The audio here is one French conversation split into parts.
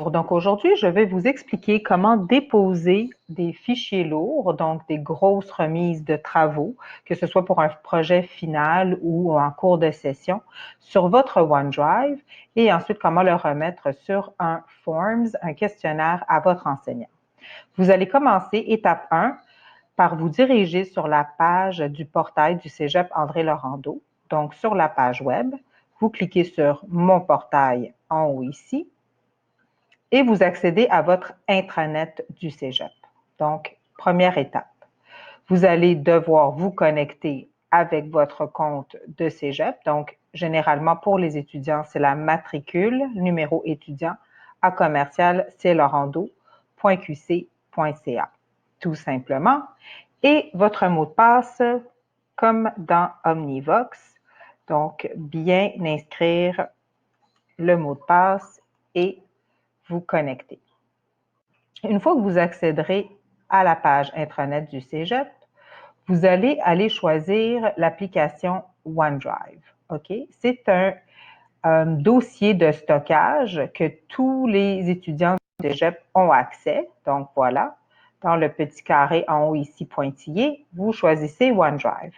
Donc aujourd'hui, je vais vous expliquer comment déposer des fichiers lourds, donc des grosses remises de travaux, que ce soit pour un projet final ou en cours de session, sur votre OneDrive et ensuite comment le remettre sur un Forms, un questionnaire à votre enseignant. Vous allez commencer, étape 1, par vous diriger sur la page du portail du Cégep André Laurando. Donc sur la page web, vous cliquez sur Mon portail en haut ici et vous accédez à votre intranet du Cégep. Donc, première étape, vous allez devoir vous connecter avec votre compte de Cégep. Donc, généralement, pour les étudiants, c'est la matricule, numéro étudiant à commercial clorando.qc.ca, tout simplement. Et votre mot de passe, comme dans Omnivox. Donc, bien inscrire le mot de passe et vous connecter. Une fois que vous accéderez à la page intranet du Cégep, vous allez aller choisir l'application OneDrive. OK? C'est un dossier de stockage que tous les étudiants du Cégep ont accès. Donc voilà, dans le petit carré en haut ici pointillé, vous choisissez OneDrive.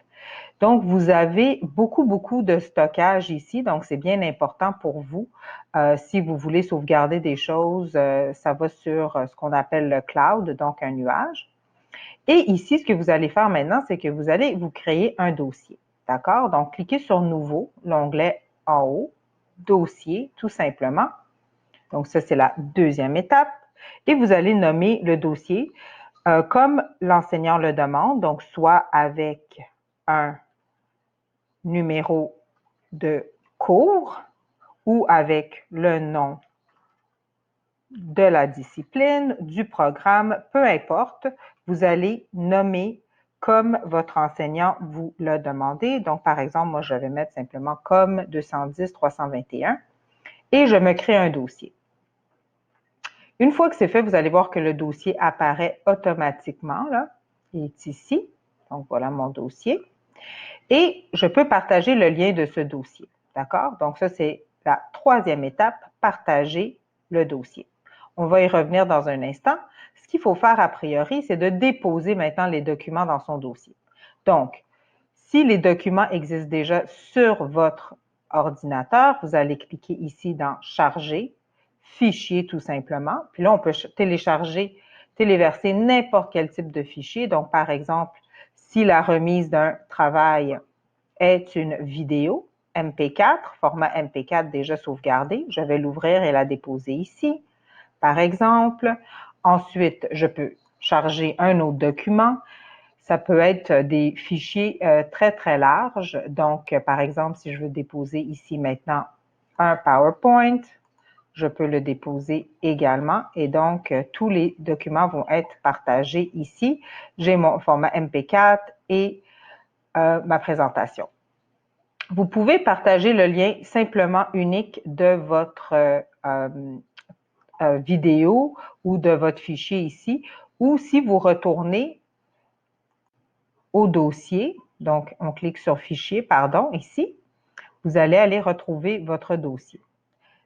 Donc, vous avez beaucoup de stockage ici, donc c'est bien important pour vous. Si vous voulez sauvegarder des choses, ça va sur ce qu'on appelle le cloud, donc un nuage. Et ici, ce que vous allez faire maintenant, c'est que vous allez vous créer un dossier. D'accord? Donc, cliquez sur Nouveau, l'onglet en haut, Dossier, tout simplement. Donc, ça, c'est la deuxième étape. Et vous allez nommer le dossier comme l'enseignant le demande, donc soit avec un numéro de cours ou avec le nom de la discipline, du programme, peu importe, vous allez nommer comme votre enseignant vous l'a demandé. Donc, par exemple, moi, je vais mettre simplement comme 210-321 et je me crée un dossier. Une fois que c'est fait, vous allez voir que le dossier apparaît automatiquement, là. Il est ici. Donc, voilà mon dossier. Et je peux partager le lien de ce dossier. D'accord? Donc, ça, c'est la troisième étape, partager le dossier. On va y revenir dans un instant. Ce qu'il faut faire a priori, c'est de déposer maintenant les documents dans son dossier. Donc, si les documents existent déjà sur votre ordinateur, vous allez cliquer ici dans « Charger »,« Fichier » tout simplement. Puis là, on peut télécharger, téléverser n'importe quel type de fichier. Donc, par exemple, si la remise d'un travail est une vidéo MP4, format MP4 déjà sauvegardé, je vais l'ouvrir et la déposer ici, par exemple. Ensuite, je peux charger un autre document. Ça peut être des fichiers très larges. Donc, par exemple, si je veux déposer ici maintenant un PowerPoint, je peux le déposer également. Et donc, tous les documents vont être partagés ici. J'ai mon format MP4 et ma présentation. Vous pouvez partager le lien simplement unique de votre vidéo ou de votre fichier ici, ou si vous retournez au dossier, donc on clique sur Fichier, pardon, ici, vous allez aller retrouver votre dossier.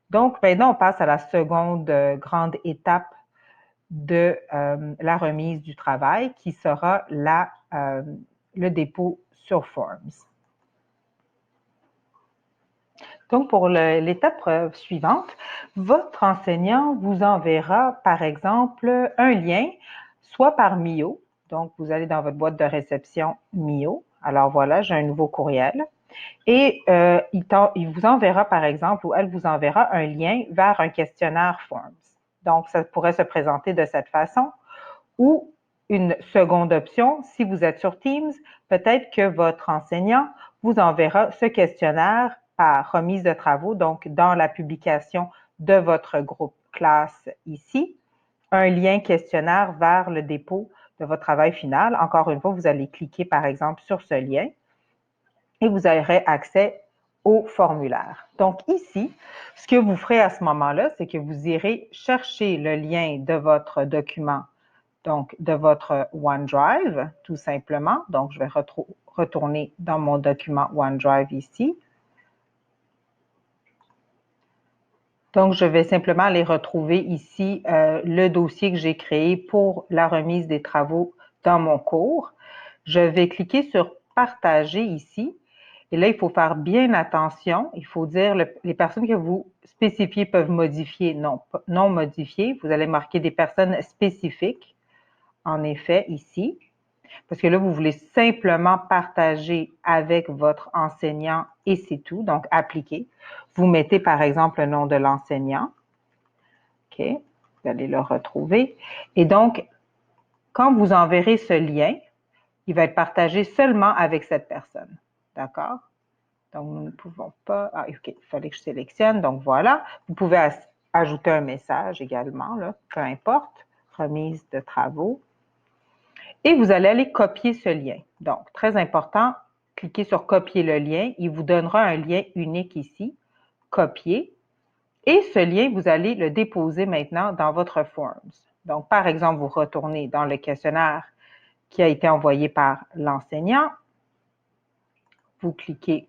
Donc maintenant, on passe à la seconde grande étape de la remise du travail qui sera le dépôt sur Forms. Donc, pour l'étape suivante, votre enseignant vous enverra, par exemple, un lien, soit par Mio. Donc, vous allez dans votre boîte de réception Mio. Alors voilà, j'ai un nouveau courriel. Et il vous enverra, par exemple, ou elle vous enverra un lien vers un questionnaire Forms. Donc, ça pourrait se présenter de cette façon. Ou une seconde option, si vous êtes sur Teams, peut-être que votre enseignant vous enverra ce questionnaire par remise de travaux, donc dans la publication de votre groupe classe ici, un lien questionnaire vers le dépôt de votre travail final. Encore une fois, vous allez cliquer par exemple sur ce lien et vous aurez accès au formulaire. Donc ici, ce que vous ferez à ce moment-là, c'est que vous irez chercher le lien de votre document, donc de votre OneDrive, tout simplement. Donc, je vais retourner dans mon document OneDrive ici. Donc, je vais simplement aller retrouver ici le dossier que j'ai créé pour la remise des travaux dans mon cours. Je vais cliquer sur « Partager » ici. Et là, il faut faire bien attention. Il faut dire les personnes que vous spécifiez peuvent modifier, non modifier. Vous allez marquer des personnes spécifiques, en effet, ici. Parce que là, vous voulez simplement partager avec votre enseignant et c'est tout. Donc, appliquer. Vous mettez, par exemple, le nom de l'enseignant. OK, vous allez le retrouver. Et donc, quand vous enverrez ce lien, il va être partagé seulement avec cette personne. D'accord? Donc, nous ne pouvons pas... Ah, OK, il fallait que je sélectionne. Donc, voilà. Vous pouvez ajouter un message également, là, peu importe. Remise de travaux. Et vous allez aller copier ce lien. Donc, très important, cliquez sur « Copier le lien ». Il vous donnera un lien unique ici. Copier. Et ce lien, vous allez le déposer maintenant dans votre Forms. Donc, par exemple, vous retournez dans le questionnaire qui a été envoyé par l'enseignant. Vous cliquez,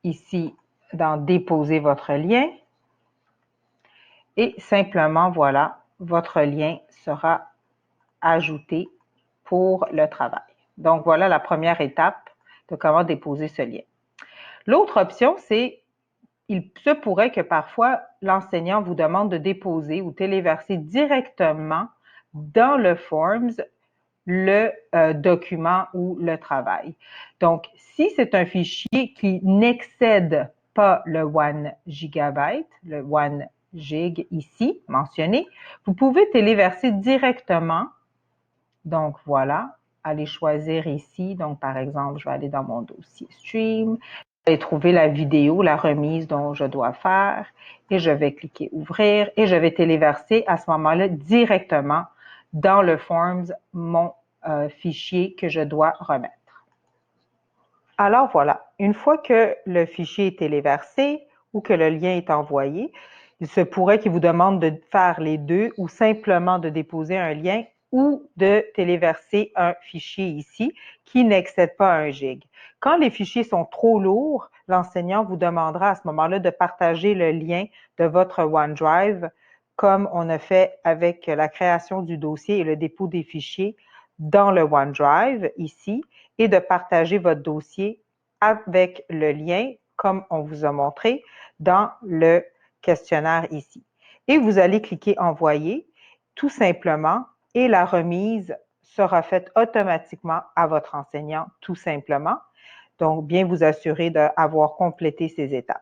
ici dans « Déposer votre lien ». Et simplement, voilà, votre lien sera ajouté pour le travail. Donc, voilà la première étape de comment déposer ce lien. L'autre option, c'est il se pourrait que parfois l'enseignant vous demande de déposer ou téléverser directement dans le Forms le document ou le travail. Donc, si c'est un fichier qui n'excède pas le 1 GB, le 1 gig ici mentionné, vous pouvez téléverser directement. Donc, voilà, allez choisir ici. Donc, par exemple, je vais aller dans mon dossier Stream. Je vais trouver la vidéo, la remise dont je dois faire et je vais cliquer « Ouvrir » et je vais téléverser à ce moment-là directement dans le Forms mon fichier que je dois remettre. Alors voilà, une fois que le fichier est téléversé ou que le lien est envoyé, il se pourrait qu'il vous demande de faire les deux ou simplement de déposer un lien ou de téléverser un fichier ici qui n'excède pas 1 gig. Quand les fichiers sont trop lourds, l'enseignant vous demandera à ce moment-là de partager le lien de votre OneDrive comme on a fait avec la création du dossier et le dépôt des fichiers dans le OneDrive ici et de partager votre dossier avec le lien comme on vous a montré dans le questionnaire ici. Et vous allez cliquer « Envoyer » tout simplement et la remise sera faite automatiquement à votre enseignant tout simplement. Donc, bien vous assurer d'avoir complété ces étapes.